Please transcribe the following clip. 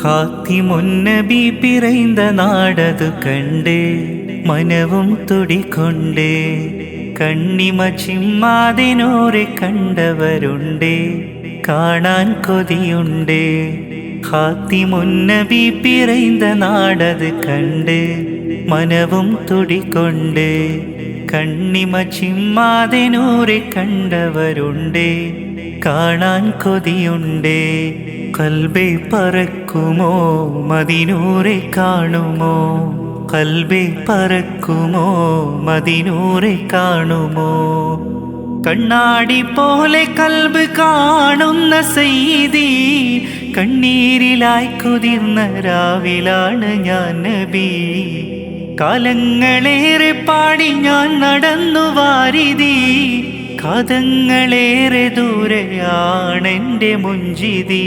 ഖാത്തിമുന്നബി പിറந்த നാടതു കണ്ട് മനവും തുടികൊണ്ട് കണ്ണിമ ചിമ്മാതെ നൂറെ കണ്ടവരുണ്ട്, കാണാൻ കൊതിയുണ്ട്. ഖാത്തിമുന്നബി പിറந்த നാടത് കണ്ട് മനവും തുടികൊണ്ട് കണ്ണിമ ചിമ്മാതെ നൂറെ കണ്ടവരുണ്ട്, കാണാൻ കൊതിയുണ്ട്. കൽബേ പറക്കുമോ മദിനൂറെ കാണുമോ, കൽബേ പറക്കുമോ മദിനൂറെ കാണുമോ. കണ്ണാടി പോലെ കൽബ് കാണുന്ന സയ്യിദി, കണ്ണീരിലായി കുതിർന്ന രാവിലാണ് ഞാൻ നബി. കാലങ്ങളേറെ പാടി ഞാൻ നടന്നു വാരിതി, കാതങ്ങളേറെ ദൂരെയാണെൻ്റെ മുഞ്ചിതി.